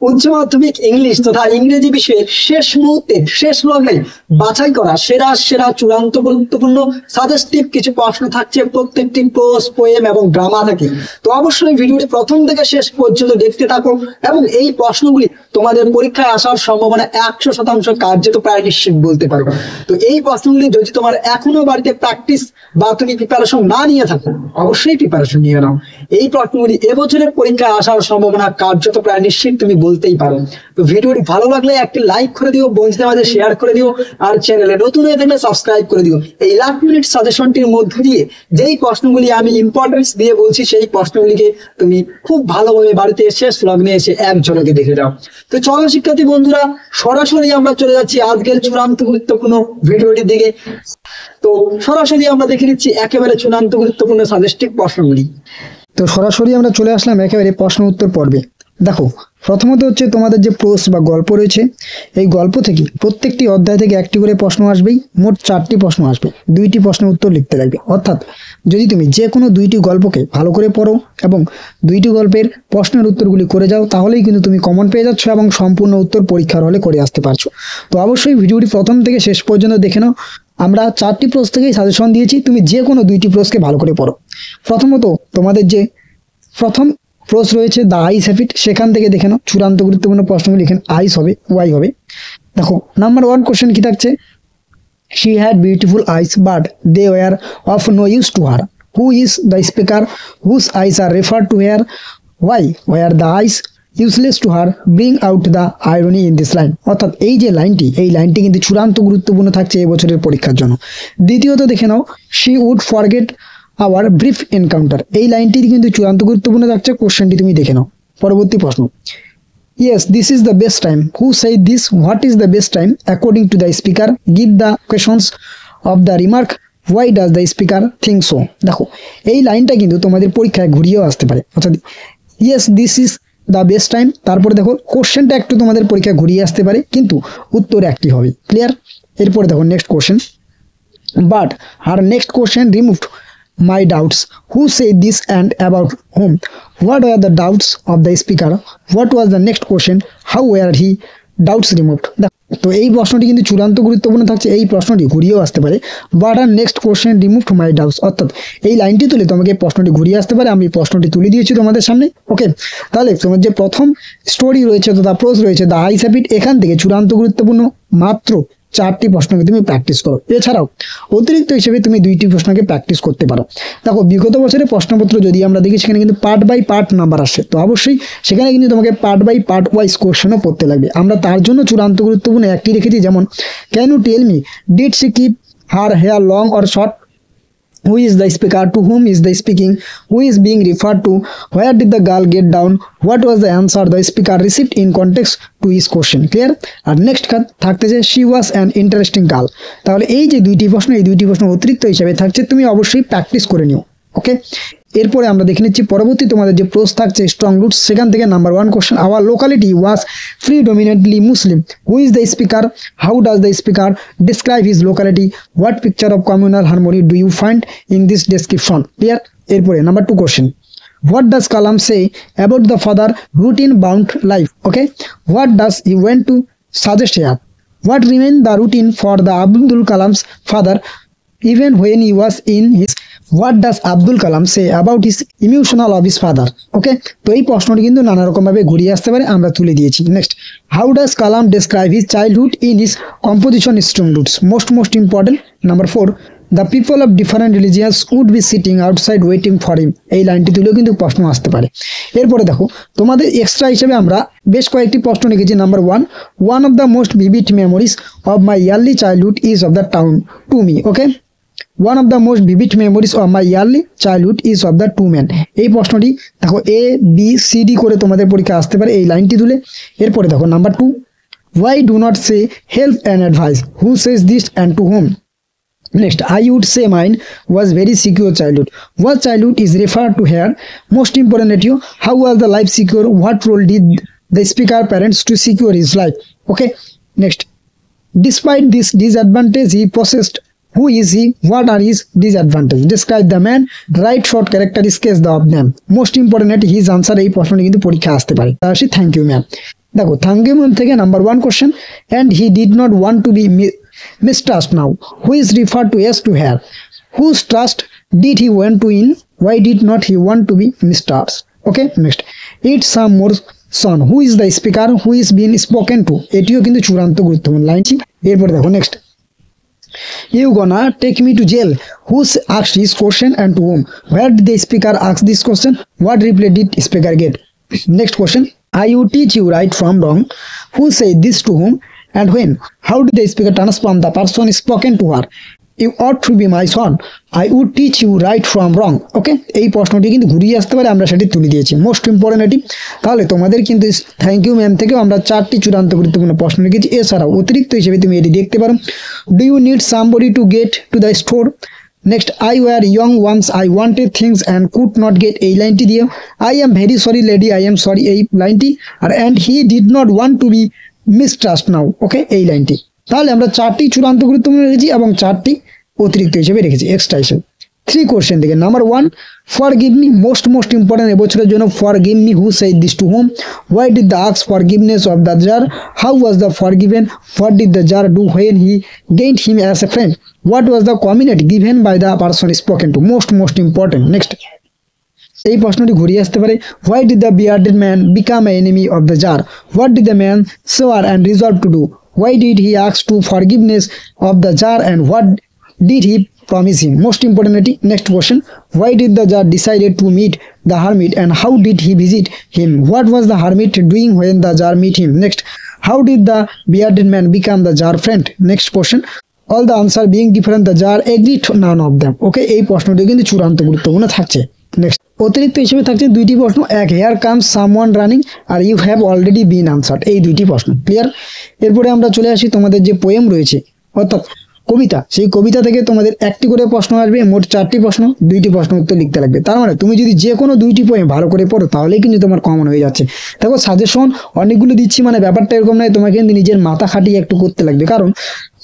উচ্চ মাধ্যমিক ইংলিশ তথা ইংরেজি বিষয়ের শেষ মুহূর্তে শেষ লগ্নে বাছাই করা সেরা সেরা চূড়ান্ত গুরুত্বপূর্ণ সাজেস্টিভ কিছু প্রশ্ন থাকছে প্রত্যেকটি প্রোজ পোয়েম এবং ড্রামা থেকে। তো অবশ্যই ভিডিওটি প্রথম থেকে শেষ পর্যন্ত দেখতে থাকো এবং এই প্রশ্নগুলি তোমাদের পরীক্ষায় আসার সম্ভাবনা 100% কার্যত প্রায় নিশ্চিত বলতে পারো। তো এই প্রশ্নগুলি যদি তোমার এখনো বাড়িতে প্র্যাকটিস বা তুমি প্রিপারেশন না নিয়ে থাকো অবশ্যই প্রিপারেশন নিয়ে নাও। এই প্রশ্নগুলি এবছরের পরীক্ষায় আসার সম্ভাবনা কার্যত প্রায় নিশ্চিত তুমি বলতেই পারো। তো ভিডিওটি ভালো লাগলে একটি লাইক করে দিও, বন্ধুদের মাঝে শেয়ার করে দিও, আর চ্যানেলে নতুন হয়ে থাকলে সাবস্ক্রাইব করে দিও। এই লাস্ট মিনিট সাজেশনটির মধ্য দিয়ে যেই প্রশ্নগুলি আমি ইম্পর্টেন্স দিয়ে বলছি সেই প্রশ্নগুলিকে তুমি খুব ভালোভাবে বাড়িতে শেষ লগ্নে এসে এক ঝলকে দেখে যাও। তো চলো শিক্ষার্থী বন্ধুরা, সরাসরি আমরা চলে যাচ্ছি আজকের চূড়ান্ত গুরুত্বপূর্ণ ভিডিওটির দিকে। তো সরাসরি আমরা দেখে নিচ্ছি একেবারে চূড়ান্ত গুরুত্বপূর্ণ সাজেস্টিভ প্রশ্নগুলি। তো সরাসরি আমরা চলে আসলাম একেবারে প্রশ্ন উত্তর পর্বে। দেখো, প্রথমত হচ্ছে তোমাদের যে প্রোজ বা গল্প রয়েছে, এই গল্প থেকে প্রত্যেকটি অধ্যায় থেকে একটি করে প্রশ্ন আসবেই, মোট 4টি প্রশ্ন আসবে, 2টি প্রশ্নের উত্তর লিখতে লাগবে। অর্থাৎ যদি তুমি যে কোনো 2টি গল্পকে ভালো করে পড়ো এবং 2টি গল্পের প্রশ্নের উত্তরগুলি করে যাও তাহলেই কিন্তু তুমি কমন পেয়ে যাচ্ছ এবং সম্পূর্ণ উত্তর পরীক্ষার হলে করে আসতে পারছো। তো অবশ্যই ভিডিওটি প্রথম থেকে শেষ পর্যন্ত দেখে নাও। আমরা 4টি প্রোজ থেকেই সাজেশন দিয়েছি, তুমি যে কোনো 2টি প্রোজকে ভালো করে পড়ো। প্রথমত তোমাদের যে প্রথম প্রোজ রয়েছে দ্য আইস হ্যাবিট, সেখান থেকে দেখে নাও চূড়ান্ত গুরুত্বপূর্ণ প্রশ্নগুলি। এখানে আইস হবে, ওয়াই হবে। দেখো নাম্বার 1 কোশ্চেন কি থাকছে, she had beautiful eyes but they were of no use to her, who is the speaker whose eyes are refer to here, why were the eyes useless to her, bring out the irony in this line. অর্থাৎ এই যে লাইনটি, এই লাইনটি কিন্তু চূড়ান্ত গুরুত্বপূর্ণ থাকছে এবছরের পরীক্ষার জন্য। দ্বিতীয়ত দেখে নাও, she would forget our brief encounter, এই লাইনটি কিন্তু চূড়ান্ত গুরুত্বপূর্ণ থাকছে, কোশ্চেনটি তুমি দেখে নাও। পরবর্তী প্রশ্ন, yes this is the best time, who said this, what is the best time according to the speaker, give the questions of the remark, why does the speaker think so. দেখো এই লাইনটা কিন্তু তোমাদের পরীক্ষায় ঘুরিয়েও আসতে পারে। অর্থাৎ yes this is the best time, তারপরে দেখো কোশ্চেনটা একটু তোমাদের পরীক্ষায় ঘুরিয়ে আসতে পারে কিন্তু উত্তর একটি হবে। ক্লিয়ার? এরপরে দেখো next question, but our next question removed my doubts, who said this and about whom, what were the doubts of the speaker, what was the next question, how were he doubts removed। তো এই প্রশ্নটি কিন্তু চূড়ান্ত গুরুত্বপূর্ণ থাকছে, এই প্রশ্নটি ঘুরিয়েও আসতে পারে। But our next question removed my doubts, অর্থাৎ এই লাইনটি তুলে তোমাকে প্রশ্নটি ঘুরিয়ে আসতে পারে। আমি প্রশ্নটি তুলে দিয়েছি তোমাদের সামনে। ওকে, তাহলে তোমার যে প্রথম স্টোরি রয়েছে তথা প্রোজ রয়েছে দ্য আইস হ্যাবিট, এখান থেকে চূড়ান্ত গুরুত্বপূর্ণ মাত্র 4টি প্রশ্নকে তুমি প্র্যাকটিস করো। এছাড়াও অতিরিক্ত হিসেবে তুমি 2টি প্রশ্নকে প্র্যাকটিস করতে পারো। দেখো বিগত বছরের প্রশ্নপত্র যদি আমরা দেখি সেখানে কিন্তু পার্ট বাই পার্ট নাম্বার আসে, তো অবশ্যই সেখানে কিন্তু তোমাকে পার্ট বাই পার্ট ওয়াইজ কোশ্চেনও পড়তে লাগবে। আমরা তার জন্য চূড়ান্ত গুরুত্বপূর্ণ একটি রেখেছি, যেমন can you tell me, did she keep her hair long or short, who is the speaker, to whom is the speaking, who is being referred to, where did the girl get down, what was the answer the speaker received in context to his question। Clear? আর next থাকতেছে she was an interesting girl। তাহলে এই যে 2টি প্রশ্ন, এই 2টি প্রশ্ন অতিরিক্ত হিসাবে থাকছে, তুমি অবশ্যই প্র্যাকটিস করে নিও। ওকে, এরপরে আমরা দেখে নিচ্ছি পরবর্তী তোমাদের যে প্রোজ থাকছে স্ট্রং রুটস, সেখান থেকে number 1 question, our locality was predominantly Muslim, who is the speaker, how does the speaker describe his locality, what picture of communal harmony do you find in this description. Clear? এরপরে number 2 question, what does Kalam say about the father routine bound life? Okay, what does he want to suggest here, what remained the routine for the Abdul Kalam's father even when he was in his, what does Abdul Kalam say about his emotional of his father? Okay, তো এই প্রশ্নটি কিন্তু নানা রকম ভাবে ঘুরিয়ে আসতে পারে, আমরা তুলে দিয়েছি। Next, how does Kalam describe his childhood in his composition strong roots? Most important, number 4, the people of different religions would be sitting outside waiting for him, এই লাইনটি তুলেও কিন্তু প্রশ্ন আসতে পারে। এরপরে দেখো তোমাদের এক্সট্রা হিসেবে আমরা বেশ কয়েকটি প্রশ্ন লিখেছি। Number 1, one of the most vivid memories of my early childhood is of the town to me। Okay, one of the most vivid memories of my early childhood is of the two men। এই প্রশ্নটি দেখো A B C D করে তোমাদের পরীক্ষা আসতে পারে, এই লাইনটি তুলে। এরপরে দেখো number 2, why do not say help and advice, who says this and to whom। Next, I would say mine was very secure childhood, what childhood is referred to here, most important at you, how was the life secure, what role did the speaker parents to secure his life। Okay, next, despite this disadvantage he possessed, who is he, what are his disadvantages, describe the man, write short characteristics of them, most important his answer। এই প্রশ্নটি কিন্তু পরীক্ষা আসতে পারে। আসি, thank you ma'am. দেখো থাঙ্গিউম থেকে number 1 question, and he did not want to be mistrust now, who is referred to as to her, whose trust did he want to in, why did not he want to be mistrust? Okay, next, it's some more son, who is the speaker, who is being spoken to, এটিও কিন্তু চূড়ান্ত গুরুত্বপূর্ণ line. এরপর দেখো next, you gonna take me to jail, who asked this question and to whom, where did the speaker ask this question, what reply did speaker get? Next question, I will teach you right from wrong, who said this to whom and when, how did the speaker transform the person spoken to her, you ought to be my son, I would teach you right from wrong. ওকে, এই প্রশ্নটি কিন্তু ঘুরিয়ে আসতে পারে, আমরা সেটি তুলে দিয়েছি, মোস্ট ইম্পর্টেন্ট এটি। তাহলে তোমাদের কিন্তু থ্যাংক ইউ ম্যাম থেকেও আমরা 4টি চূড়ান্ত গুরুত্বপূর্ণ প্রশ্ন লিখেছি। এছাড়াও অতিরিক্ত হিসেবে তুমি এটি দেখতে পারো, do you need somebody to get to the store, next, I were young once I wanted things and could not get, এই লাইনটি দিয়ে, I am very sorry lady I am sorry, এই লাইনটি, আর and he did not want to be mistrust নাও, okay, এই লাইনটি। তাহলে আমরা 4টি চূড়ান্ত গুরুত্বপূর্ণ রেখেছি এবং 4টি অতিরিক্ত হিসেবে রেখেছি এক্সট্রা হিসেবে। 3 কোশ্চেন থেকে number 1, forgive me, most important এবছরের জন্য, forgive me, who said this to whom, why did the ask forgiveness of the czar, how was the forgiven, what did the czar do when he gained him as a friend, what was the community given by the person spoken to, most important. Next, এই প্রশ্নটি ঘুরিয়ে আসতে পারে, why did the bearded man become A enemy of the czar, what did the man swear and resolve to do, why did he ask to forgiveness of the czar and what did he promise him, most important এটি। next question, why did the jar decided to meet the hermit and how did he visit him, what was the hermit doing when the jar meet him, next, how did the bearded man become the jar friend, next question, all the answer being different the jar agreed to none of them, okay, এই প্রশ্নটি কিন্তু চূড়ান্ত গুরুত্বপূর্ণ থাকছে। Next, অতিরিক্ত হিসেবে থাকছে 2টি প্রশ্ন, এক, here comes someone running are you have already been answered, এই 2টি প্রশ্ন ক্লিয়ার। এরপরে আমরা চলে আসি তোমাদের যে পোয়েম রয়েছে অর্থাৎ কবিতা, সেই কবিতা থেকে তোমাদের 1টি করে প্রশ্ন আসবে, মোট 4টি প্রশ্ন, 2টি প্রশ্ন উত্তর লিখতে লাগবে। তার মানে তুমি যদি যে কোনো 2টি পোয়েম ভালো করে পড়ো তাহলেই কিন্তু তোমার কমন হয়ে যাচ্ছে। দেখো সাজেশন অনেকগুলো দিচ্ছি, মানে ব্যাপারটা এরকম নয়, তোমাকে কিন্তু নিজের মাথা খাটিয়ে একটু করতে লাগবে, কারণ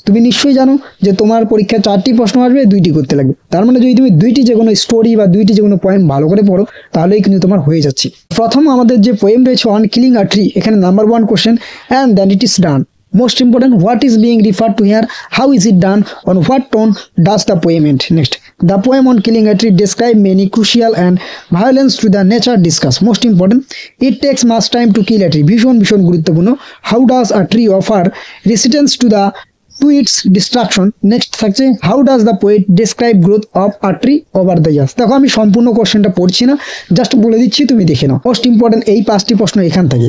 তুমি নিশ্চয়ই জানো যে তোমার পরীক্ষায় 4টি প্রশ্ন আসবে, 2টি করতে লাগবে। তার মানে যদি তুমি 2টি যে কোনো স্টোরি বা 2টি যে কোনো পোয়েম ভালো করে পড়ো তাহলেই কিন্তু তোমার হয়ে যাচ্ছে। প্রথম আমাদের যে পোয়েম রয়েছে অন কিলিং আ ট্রি, এখানে number 1 question, and then it is done, most important, what is being referred to here, how is it done, on what tone does the poem end, next, the poem on killing a tree describe many crucial and violence to the nature discuss, most important, it takes much time to kill a tree, ভীষণ গুরুত্বপূর্ণ, how does a tree offer resistance to its destruction, next থাকছে, how does the poet describe growth of a tree over the years। দেখো আমি সম্পূর্ণ কোশ্চেনটা পড়ছি না, just বলে দিচ্ছি, তুমি দেখে নাও। মোস্ট ইম্পর্টেন্ট এই 5টি প্রশ্ন এখান থেকে।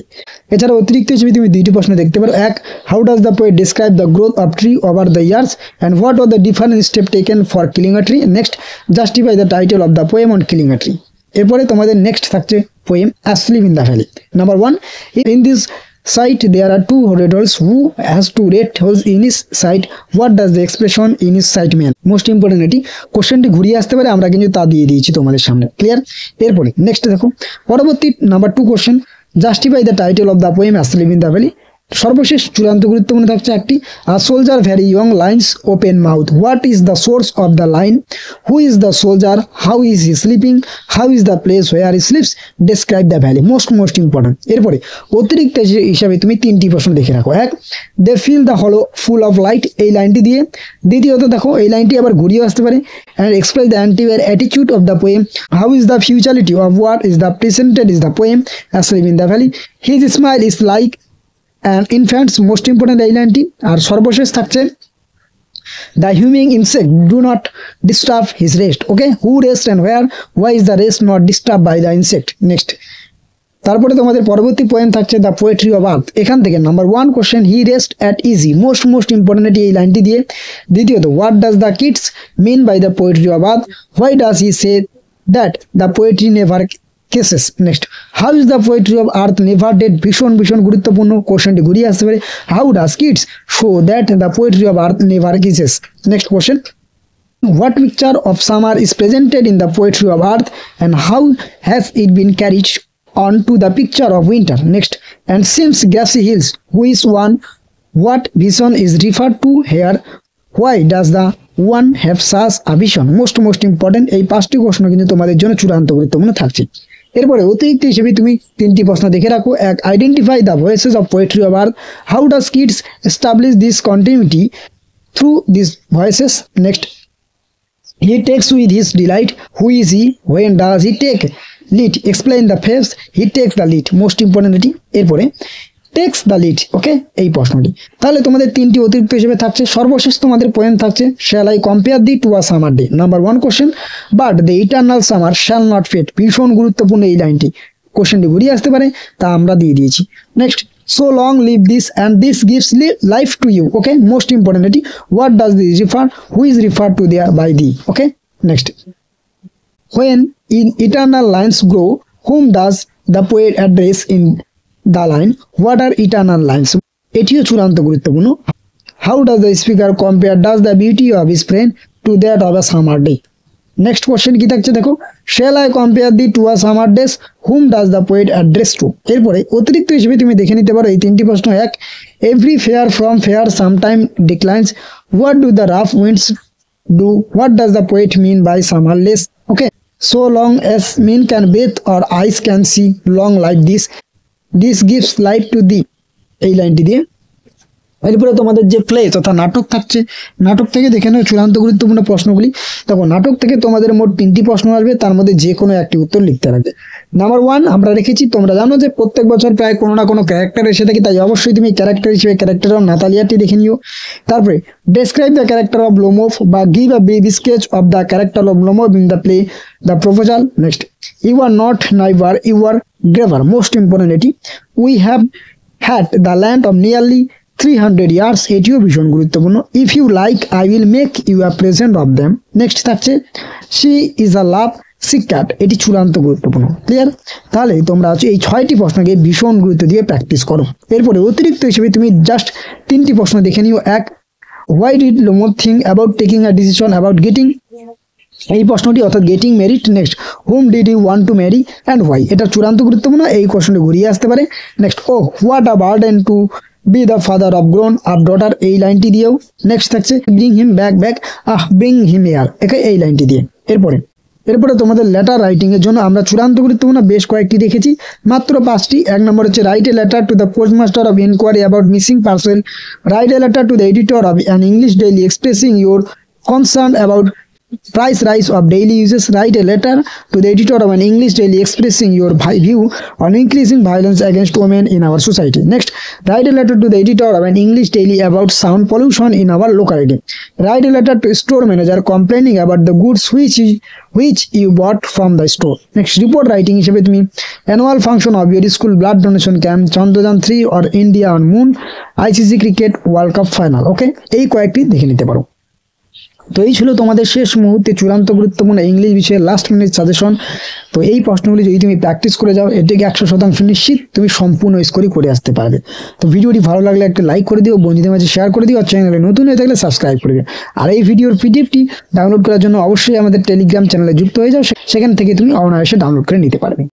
এছাড়া অতিরিক্ত হিসেবে তুমি 2টি প্রশ্ন দেখতে পারো, এক, how does the poet describe the growth of tree over the years and what are the different steps taken for killing a tree, next, justify the title of the poem on killing a tree। এরপরে তোমাদের next থাকছে poem Asleep in the Valley, number 1, in this site there are 2 riddles, who has 2 red holes in his sight, what does the expression in his sight mean, most important এটি। কোশ্চেনটি ঘুরিয়ে আসতে পারে, আমরা কিন্তু তা দিয়ে দিয়েছি তোমাদের সামনে, ক্লিয়ার। এরপরে নেক্সট দেখো পরবর্তী number 2 question, justify the title of the poem Asleep in the Valley। সর্বশেষ চূড়ান্ত গুরুত্বপূর্ণ থাকছে একটি, a soldier very young lines open mouth, what is the source of the line, who is the soldier, how is he sleeping, how is the place where he sleeps, describe the valley, most important. এরপরে অতিরিক্ত হিসাবে তুমি 3টি প্রশ্ন দেখে রাখো, এক, they feel the হলো ফুল অফ লাইট, এই লাইনটি দিয়ে। দ্বিতীয়ত দেখো এই লাইনটি আবার ঘুরিয়ে আসতে পারে, and express the antiwar attitude of the poem, how is the futurity of what is the presented is the poem Asleep in the Valley, his smile is like and infants, most important এই লাইনটি। আর সর্বশেষ থাকছে, the humming insect do not disturb his rest, okay, who rest and where, why is the rest not disturbed by the insect, next। তারপরে তোমাদের পরবর্তী point থাকছে the poetry of earth, এখান থেকে number 1 question, he rest at easy, most important এই লাইনটি দিয়ে। দ্বিতীয়ত, what does the Keats mean by the poetry of earth, why does he say that the poetry never ceases, next, how is the poetry of earth never dead, ভীষণ গুরুত্বপূর্ণ, কোশ্চেনটি ঘুরিয়ে আসতে পারে, how does Keats show that the poetry of earth never ceases, next question, what picture of summer is presented in the poetry of earth and how has it been carried on to the picture of winter, next, and seems grassy hills, who is one, what vision is referred to here, why does the one have such a vision, most important. এই 5টি প্রশ্ন কিন্তু তোমাদের জন্য চূড়ান্ত গুরুত্বপূর্ণ থাকছে। এরপরে অতিরিক্ত হিসেবে তুমি 3টি প্রশ্ন দেখে রাখো। এক, identify the voices of poetry of earth, how does kids establish this continuity through this voices. Next, he takes with his delight, who is he, when does he take lead, explain the phase, he takes the lead, most important এটি। এরপরে text the lead, ওকে, এই প্রশ্নটি। তাহলে তোমাদের 3টি অতিরিক্ত হিসেবে থাকছে। সর্বশেষ তোমাদের পয়েন্ট থাকছে, shall I compare thee to a summer day, number 1 question, but the eternal summer shall not fade, ভীষণ গুরুত্বপূর্ণ এই লাইনটি, কোশ্চেনটি ঘুরিয়ে আসতে পারে, তা আমরা দিয়ে দিয়েছি। Next, so long live this and this gives life to you, okay, most important এটি। what does this refer, who is referred to there by thee, okay। next, when in eternal lines grow, whom does the poet address in the line, what are eternal lines, এটিও চূড়ান্ত গুরুত্বপূর্ণ। how does the speaker compare does the beauty of his friend to that of a summer day। Next question কি থাকছে দেখো, shall I compare thee to a summer days, whom does the poet address to. এরপরে অতিরিক্ত হিসেবে তুমি দেখে নিতে পারো এই 3টি প্রশ্ন। এক, every fair from fair sometime declines, what do the rough winds do, what does the poet mean by summerless, okay. So long as men can breathe or eyes can see, long like this, this gives life to thee, এই লাইনটি দিয়ে। এরপরে তোমাদের যে play তথা নাটক থাকছে, নাটক থেকে দেখে নাও চূড়ান্ত গুরুত্বপূর্ণ প্রশ্নগুলি। দেখো, নাটক থেকে তোমাদের মোট 3টি প্রশ্ন আসবে, তার মধ্যে যে কোনো একটি উত্তর লিখতে লাগবে। নাম্বার 1 আমরা রেখেছি, তোমরা জানো যে প্রত্যেক বছর প্রায় কোনো না কোনো ক্যারেক্টার এসে থাকে, তাই অবশ্যই তুমি ক্যারেক্টার হিসেবে ক্যারেক্টার অফ নাতালিয়াটি দেখে নিও। তারপরে describe the character of Lomov বা give a brief sketch of the character of Lomov in the play the proposal. Next, you are not neighbour, you are grabber, most important এটি। We have had the land of nearly 300 years, এটিও ভীষণ গুরুত্বপূর্ণ। If you like I will make you a present of them. Next থাকছে, she is a love sick cat, এটি চূড়ান্ত গুরুত্বপূর্ণ। Clear? তাহলে তোমরা এই 6টি প্রশ্নকে ভীষণ গুরুত্ব দিয়ে প্র্যাকটিস করো। এরপরে অতিরিক্ত হিসেবে তুমি জাস্ট 3টি প্রশ্ন দেখে নিও। এক, why did Lomov think about taking a decision about getting, এই প্রশ্নটি অর্থাৎ getting married. Next, whom did you want to marry and why, এটা চূড়ান্ত গুরুত্বপূর্ণ, এই কোশ্চেনটি ঘুরিয়ে আসতে পারে। Next, oh what a burden to be the father of grown up daughter, এই লাইনটি দিয়েও। নেক্সট থাকছে, bring him back back, bring him here, এই লাইনটি দিয়ে। এরপরে তোমাদের লেটার রাইটিং এর জন্য আমরা চূড়ান্ত গুরুত্বপূর্ণ বেশ কয়েকটি দেখেছি, মাত্র 5টি। 1 নম্বর হচ্ছে, write a letter to the postmaster of inquiry about missing parcel, write a letter to the editor of an English daily expressing your concern about price rise of daily uses, write a letter to the editor of an English daily expressing your view on increasing violence against women in our society. Next, write a letter to the editor of an English daily about sound pollution in our locality. Write a letter to a store manager complaining about the goods which you bought from the store. Next, report writing হিসেবে তুমি annual function of your school blood donation camp, Chandrayaan 3 or India on moon, ICC cricket world cup final, ওকে, এই কয়েকটি দেখে নিতে পারো। তো এই ছিল তোমাদের শেষ মুহূর্তে চূড়ান্ত গুরুত্বপূর্ণ ইংলিশ বিষয়ে লাস্ট মিনিট সাজেশন। তো এই প্রশ্নগুলি যদি তুমি প্র্যাকটিস করে যাও, এটিকে 100% নিশ্চিত তুমি সম্পূর্ণ স্কোরই করে আসতে পারবে। তো ভিডিওটি ভালো লাগলে একটা লাইক করে দিও, বন্ধুদের মাঝে শেয়ার করে দিও, আর চ্যানেলে নতুন হয়ে থাকলে সাবস্ক্রাইব করে দিও। আর এই ভিডিওর পিডিএফটি ডাউনলোড করার জন্য অবশ্যই আমাদের টেলিগ্রাম চ্যানেলে যুক্ত হয়ে যাও, সেখান থেকে তুমি অনায়াসে ডাউনলোড করে নিতে পারবে।